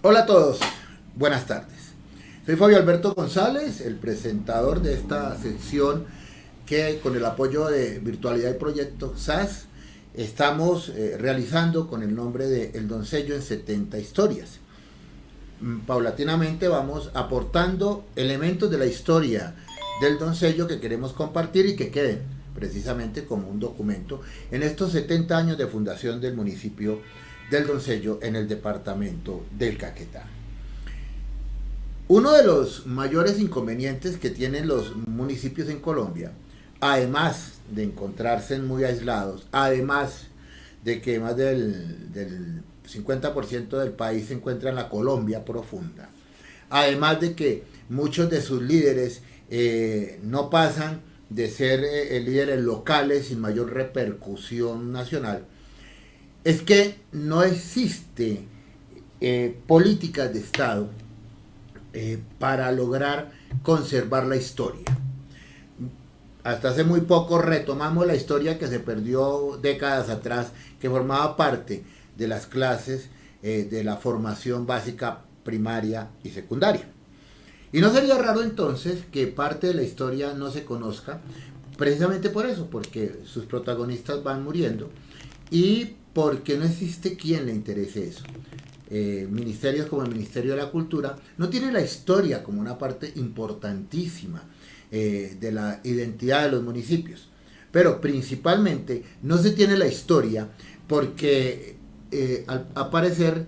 Hola a todos, buenas tardes. Soy Fabio Alberto González, el presentador de esta sección que con el apoyo de Virtualidad y Proyecto SAS estamos realizando con el nombre de El Doncello en 70 historias. Paulatinamente vamos aportando elementos de la historia del Doncello que queremos compartir y que queden precisamente como un documento en estos 70 años de fundación del municipio del Doncello en el departamento del Caquetá. Uno de los mayores inconvenientes que tienen los municipios en Colombia, además de encontrarse muy aislados, además de que más del 50% del país se encuentra en la Colombia profunda, además de que muchos de sus líderes no pasan de ser líderes locales sin mayor repercusión nacional, es que no existe políticas de Estado para lograr conservar la historia. Hasta hace muy poco retomamos la historia que se perdió décadas atrás, que formaba parte de las clases de la formación básica primaria y secundaria. Y no sería raro entonces que parte de la historia no se conozca, precisamente por eso, porque sus protagonistas van muriendo y porque no existe quien le interese eso. Ministerios como el Ministerio de la Cultura no tienen la historia como una parte importantísima de la identidad de los municipios, pero principalmente no se tiene la historia porque al parecer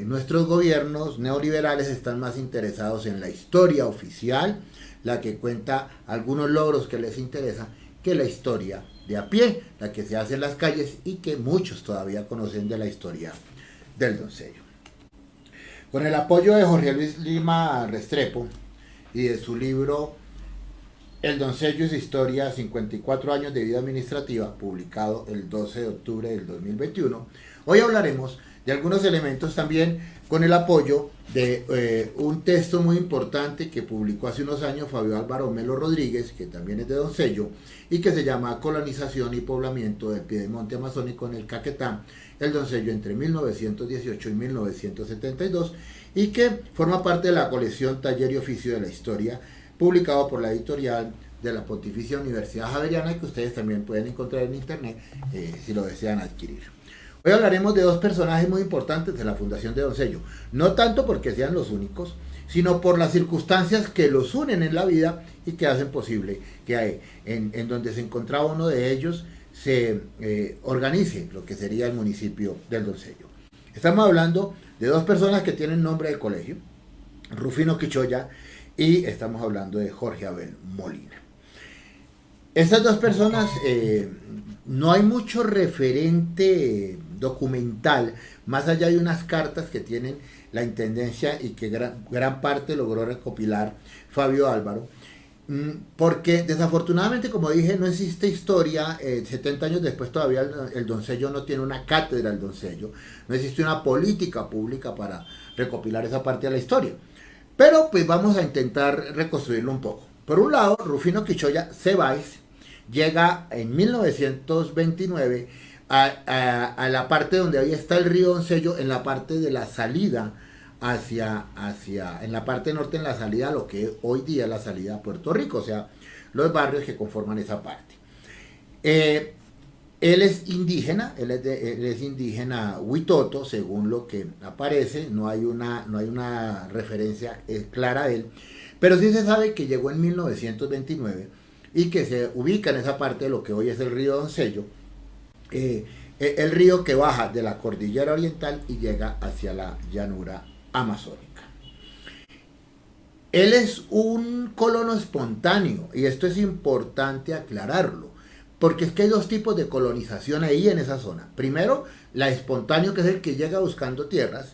nuestros gobiernos neoliberales están más interesados en la historia oficial, la que cuenta algunos logros que les interesa, que la historia de a pie, la que se hace en las calles y que muchos todavía conocen de la historia del Doncello. Con el apoyo de Jorge Luis Lima Restrepo y de su libro El Doncello y su historia, 54 años de vida administrativa, publicado el 12 de octubre del 2021, hoy hablaremos de algunos elementos también con el apoyo de un texto muy importante que publicó hace unos años Fabio Álvaro Melo Rodríguez, que también es de Doncello, y que se llama Colonización y Poblamiento del Piedemonte Amazónico en el Caquetá, el Doncello entre 1918 y 1972, y que forma parte de la colección Taller y Oficio de la Historia, publicado por la editorial de la Pontificia Universidad Javeriana, y que ustedes también pueden encontrar en internet si lo desean adquirir. Hoy hablaremos de dos personajes muy importantes de la fundación de Doncello, no tanto porque sean los únicos, sino por las circunstancias que los unen en la vida y que hacen posible que en donde se encontraba uno de ellos se organice lo que sería el municipio del Doncello. Estamos hablando de dos personas que tienen nombre de colegio, Rufino Quichoya, y estamos hablando de Jorge Abel Molina. Estas dos personas, no hay mucho referente documental, más allá de unas cartas que tienen la intendencia y que gran parte logró recopilar Fabio Álvaro, porque desafortunadamente, como dije, no existe historia. 70 años después todavía el Doncello no tiene una cátedra del Doncello, no existe una política pública para recopilar esa parte de la historia, pero pues vamos a intentar reconstruirlo un poco. Por un lado, Rufino Quichoya Cebáez llega en 1929 a la parte donde ahí está el río Doncello, en la parte de la salida en la parte norte, en la salida a lo que hoy día es la salida a Puerto Rico, o sea, los barrios que conforman esa parte. Él es indígena, él es indígena huitoto, según lo que aparece, no hay una referencia clara a él, pero sí se sabe que llegó en 1929 y que se ubica en esa parte de lo que hoy es el río Doncello, el río que baja de la cordillera oriental y llega hacia la llanura amazónica. Él es un colono espontáneo, y esto es importante aclararlo, porque es que hay dos tipos de colonización ahí en esa zona. Primero, la espontáneo, que es el que llega buscando tierras,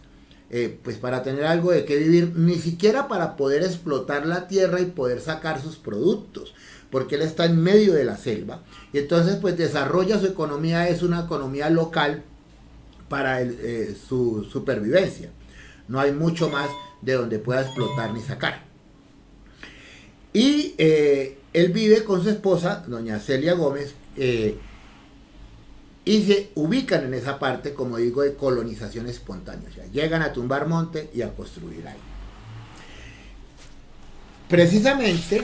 pues para tener algo de qué vivir, ni siquiera para poder explotar la tierra y poder sacar sus productos, porque él está en medio de la selva, y entonces pues desarrolla su economía, es una economía local para su supervivencia. No hay mucho más de donde pueda explotar ni sacar. Y él vive con su esposa, doña Celia Gómez, y se ubican en esa parte, como digo, de colonización espontánea. O sea, llegan a tumbar monte y a construir ahí. Precisamente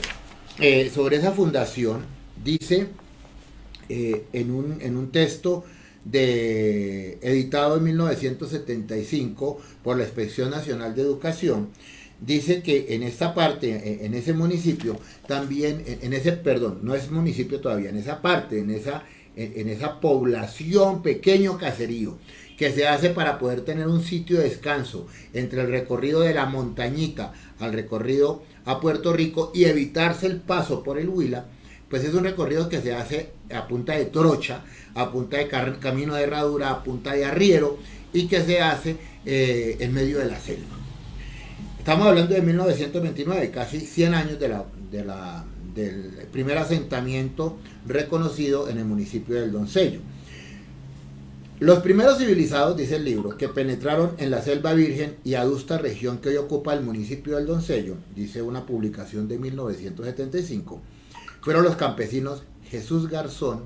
sobre esa fundación dice en un texto editado en 1975 por la Inspección Nacional de Educación, dice que en esta parte, en ese municipio, también, perdón, no es municipio todavía, en esa parte, en esa población, pequeño caserío, que se hace para poder tener un sitio de descanso entre el recorrido de la montañita al recorrido a Puerto Rico y evitarse el paso por el Huila, pues es un recorrido que se hace a punta de trocha, a punta de camino de herradura, a punta de arriero, y que se hace en medio de la selva. Estamos hablando de 1929, casi 100 años del primer asentamiento reconocido en el municipio del Doncello. Los primeros civilizados, dice el libro, que penetraron en la selva virgen y adusta región que hoy ocupa el municipio del Doncello, dice una publicación de 1975, fueron los campesinos Jesús Garzón,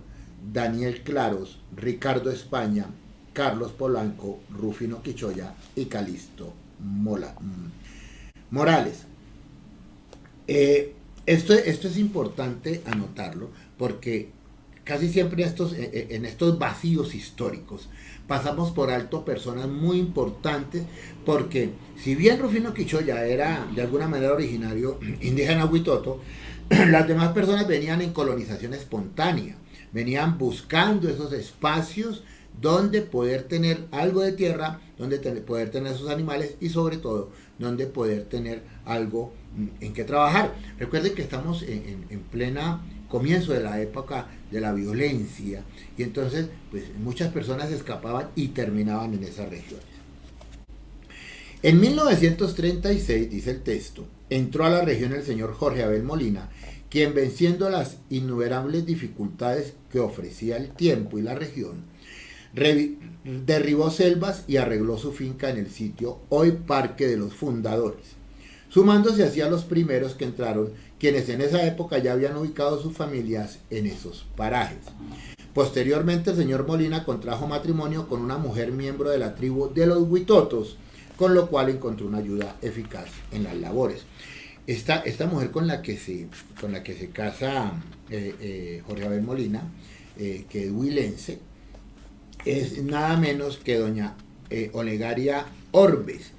Daniel Claros, Ricardo España, Carlos Polanco, Rufino Quichoya y Calixto Morales. Esto es importante anotarlo porque casi siempre en estos vacíos históricos pasamos por alto personas muy importantes, porque si bien Rufino Quichoya era de alguna manera originario indígena huitoto, las demás personas venían en colonización espontánea, venían buscando esos espacios donde poder tener algo de tierra, donde poder tener sus animales y sobre todo donde poder tener algo en que trabajar. Recuerden que estamos en plena comienzo de la época de la violencia y entonces pues muchas personas escapaban y terminaban en esas regiones. En 1936, dice el texto, entró a la región el señor Jorge Abel Molina, quien venciendo las innumerables dificultades que ofrecía el tiempo y la región, derribó selvas y arregló su finca en el sitio hoy Parque de los Fundadores, sumándose así a los primeros que entraron, quienes en esa época ya habían ubicado sus familias en esos parajes. Posteriormente el señor Molina contrajo matrimonio con una mujer miembro de la tribu de los Huitotos, con lo cual encontró una ayuda eficaz en las labores. Esta mujer con la que se casa Jorge Abel Molina, que es huilense, es nada menos que doña Olegaria Orbes,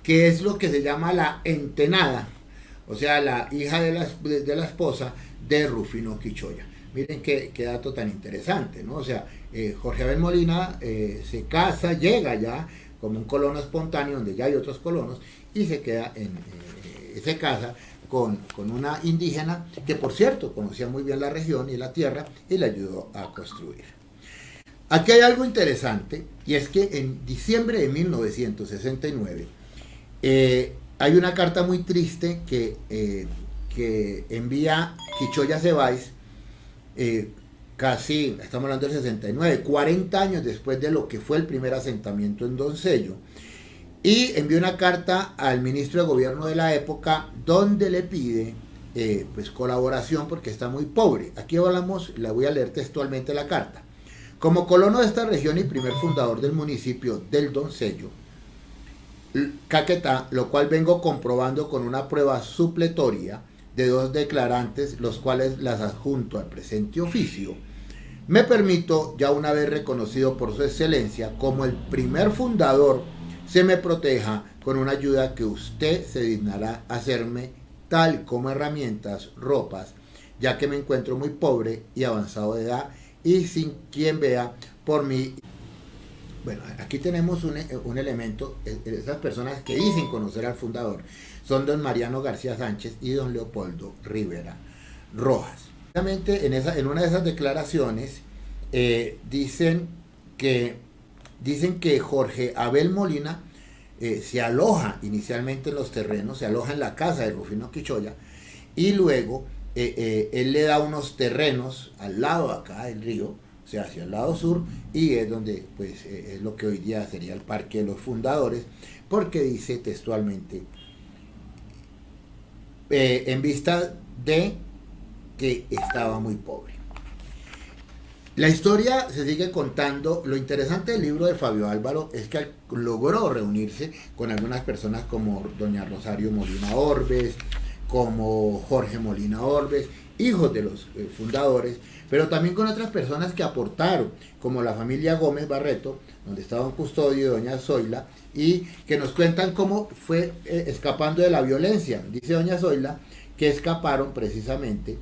que es lo que se llama la entenada, o sea, la hija de la esposa de Rufino Quichoya. Miren qué dato tan interesante, ¿no? O sea, Jorge Abel Molina se casa, llega ya como un colono espontáneo, donde ya hay otros colonos, y se casa con una indígena que, por cierto, conocía muy bien la región y la tierra y le ayudó a construir. Aquí hay algo interesante, y es que en diciembre de 1969 hay una carta muy triste que envía Quichoya Cebáis, casi, estamos hablando del 69, 40 años después de lo que fue el primer asentamiento en Doncello, y envió una carta al ministro de gobierno de la época donde le pide pues colaboración porque está muy pobre. Aquí le voy a leer textualmente la carta. Como colono de esta región y primer fundador del municipio del Doncello, Caquetá, lo cual vengo comprobando con una prueba supletoria de 2 declarantes, los cuales las adjunto al presente oficio, me permito, ya una vez reconocido por su excelencia como el primer fundador, se me proteja con una ayuda que usted se dignará hacerme, tal como herramientas, ropas, ya que me encuentro muy pobre y avanzado de edad y sin quien vea por mí. Bueno, aquí tenemos un elemento. Esas personas que dicen conocer al fundador son don Mariano García Sánchez y don Leopoldo Rivera Rojas. Realmente en una de esas declaraciones dicen que Jorge Abel Molina se aloja inicialmente en los terrenos, se aloja en la casa de Rufino Quichoya, y luego él le da unos terrenos al lado acá del río, o sea, hacia el lado sur, y es donde pues es lo que hoy día sería el Parque de los Fundadores, porque dice textualmente, en vista de que estaba muy pobre. La historia se sigue contando. Lo interesante del libro de Fabio Álvaro es que logró reunirse con algunas personas como doña Rosario Molina Orbes, como Jorge Molina Orbes, hijos de los fundadores, pero también con otras personas que aportaron, como la familia Gómez Barreto, donde estaba un custodio, doña Zoila, y que nos cuentan cómo fue escapando de la violencia. Dice doña Zoila que escaparon precisamente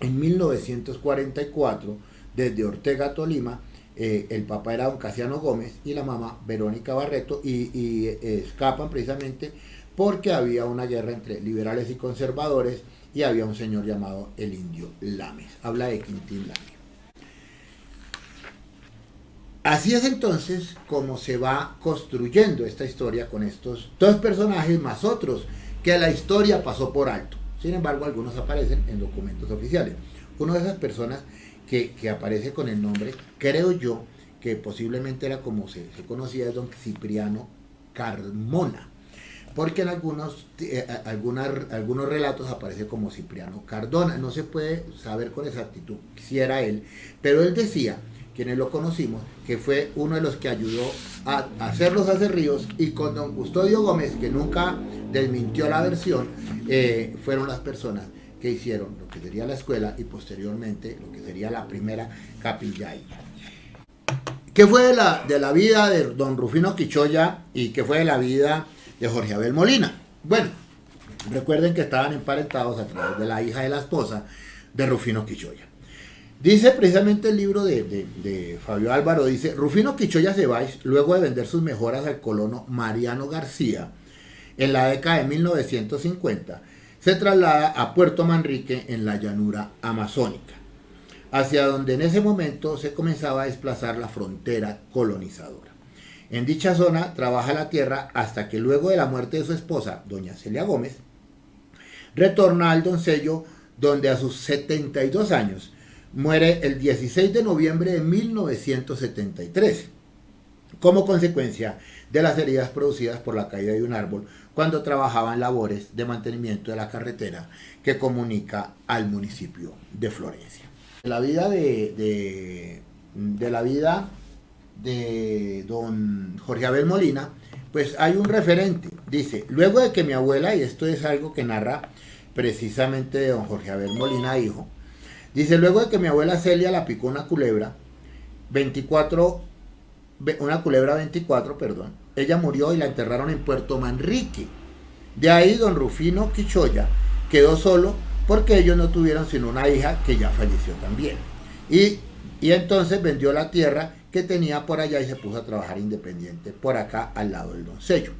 en 1944 desde Ortega, Tolima. El papá era don Casiano Gómez y la mamá Verónica Barreto, y escapan precisamente porque había una guerra entre liberales y conservadores y había un señor llamado el Indio Lames. Habla de Quintín Lames. Así es entonces como se va construyendo esta historia con estos dos personajes más otros que la historia pasó por alto. Sin embargo, algunos aparecen en documentos oficiales. Una de esas personas que aparece con el nombre, creo yo, que posiblemente era como se conocía, es don Cipriano Carmona, porque en algunos relatos aparece como Cipriano Cardona. No se puede saber con exactitud si era él, pero él decía, quienes lo conocimos, que fue uno de los que ayudó a hacer los acerríos, y con don Custodio Gómez, que nunca desmintió la versión, fueron las personas que hicieron lo que sería la escuela y posteriormente lo que sería la primera capilla ahí. ¿Qué fue de la vida de don Rufino Quichoya y qué fue de la vida de Jorge Abel Molina? Bueno, recuerden que estaban emparentados a través de la hija de la esposa de Rufino Quichoya. Dice precisamente el libro de Fabio Álvaro, dice: Rufino Quichoya Cebáis, luego de vender sus mejoras al colono Mariano García en la década de 1950, se traslada a Puerto Manrique en la llanura amazónica, hacia donde en ese momento se comenzaba a desplazar la frontera colonizadora. En dicha zona trabaja la tierra hasta que luego de la muerte de su esposa, doña Celia Gómez, retorna al Doncello, donde a sus 72 años muere el 16 de noviembre de 1973, como consecuencia de las heridas producidas por la caída de un árbol cuando trabajaba en labores de mantenimiento de la carretera que comunica al municipio de Florencia. La vida de don Jorge Abel Molina, pues hay un referente. Dice: luego de que mi abuela, y esto es algo que narra precisamente de don Jorge Abel Molina hijo, dice: luego de que mi abuela Celia la picó una culebra 24, ella murió y la enterraron en Puerto Manrique. De ahí don Rufino Quichoya quedó solo porque ellos no tuvieron sino una hija que ya falleció también. Y entonces vendió la tierra que tenía por allá y se puso a trabajar independiente por acá al lado del Doncello.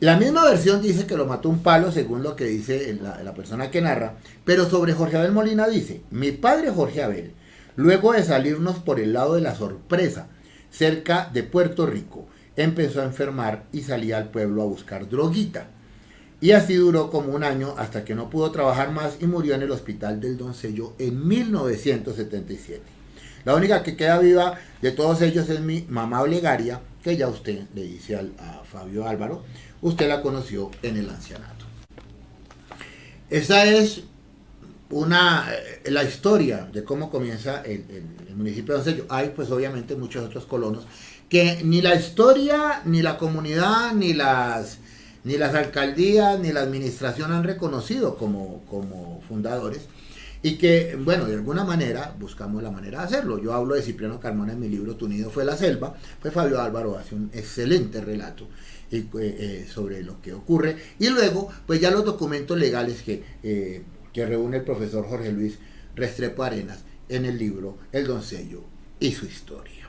La misma versión dice que lo mató un palo, según lo que dice la persona que narra, pero sobre Jorge Abel Molina dice: mi padre Jorge Abel, luego de salirnos por el lado de la Sorpresa, cerca de Puerto Rico, empezó a enfermar y salía al pueblo a buscar droguita. Y así duró como un año hasta que no pudo trabajar más y murió en el hospital del Doncello en 1977. La única que queda viva de todos ellos es mi mamá Olegaria, que ya usted le dice a Fabio Álvaro, usted la conoció en el ancianato. Esa es la historia de cómo comienza el municipio de Doncello. Hay pues obviamente muchos otros colonos que ni la historia, ni la comunidad, ni las alcaldías, ni la administración han reconocido como fundadores, y que, bueno, de alguna manera buscamos la manera de hacerlo. Yo hablo de Cipriano Carmona en mi libro Tu nido fue la selva, pues Fabio Álvaro hace un excelente relato sobre lo que ocurre, y luego pues ya los documentos legales que reúne el profesor Jorge Luis Restrepo Arenas en el libro El Doncello y su historia.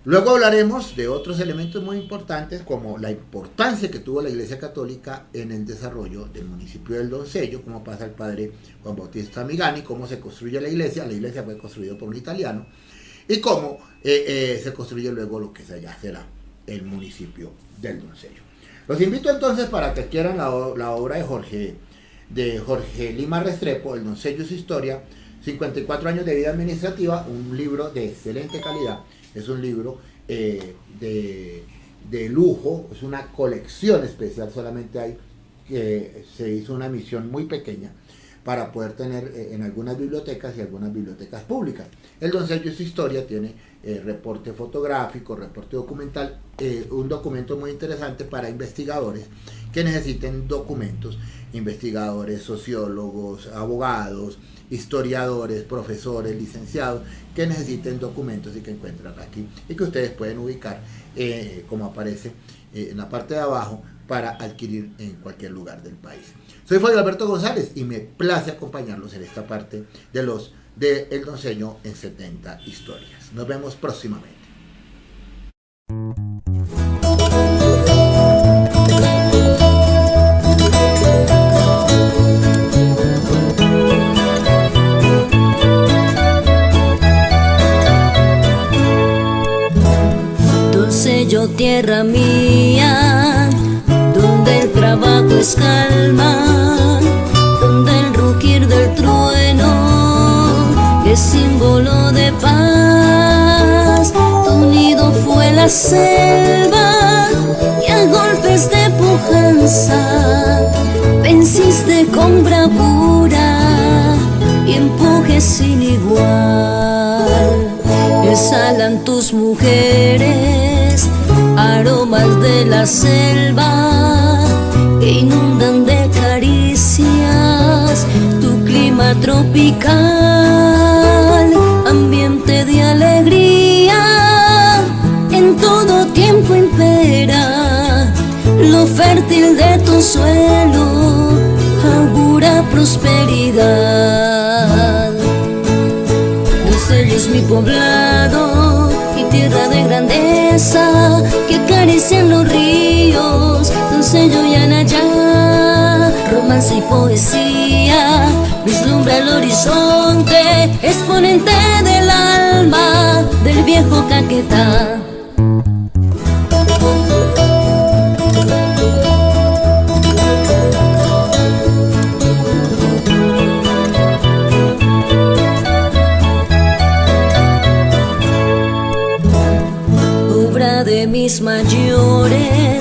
Luego hablaremos de otros elementos muy importantes, como la importancia que tuvo la Iglesia Católica en el desarrollo del municipio del Doncello, cómo pasa el padre Juan Bautista Migani, cómo se construye la iglesia fue construida por un italiano, y cómo se construye luego lo que ya será el municipio del Doncello. Los invito entonces para que adquieran la obra de Jorge Lima Restrepo, El Doncello y su historia, 54 años de vida administrativa, un libro de excelente calidad. Es un libro de lujo, es una colección especial, solamente se hizo una emisión muy pequeña, para poder tener en algunas bibliotecas y algunas bibliotecas públicas. El Doncello y su historia tiene reporte fotográfico, reporte documental, un documento muy interesante para investigadores que necesiten documentos, investigadores, sociólogos, abogados, historiadores, profesores, licenciados, que necesiten documentos y que encuentran aquí y que ustedes pueden ubicar como aparece en la parte de abajo para adquirir en cualquier lugar del país. Soy Fabio Alberto González y me place acompañarlos en esta parte de El Doncello en 70 historias. Nos vemos próximamente. Doncello, tierra mía, donde el trabajo es calma, donde el rugir del trueno es símbolo de paz. Tu nido fue la selva y a golpes de pujanza venciste con bravura y empuje sin igual. Exhalan tus mujeres aromas de la selva que inundan de caricias tu clima tropical, ambiente de alegría, en todo tiempo impera lo fértil de tu suelo, augura prosperidad. Doncello es mi poblado y tierra de grandeza que acarician los ríos, Doncello y Anayá, romance y poesía, vislumbra el horizonte, exponente del alma del viejo Caquetá. De mis mayores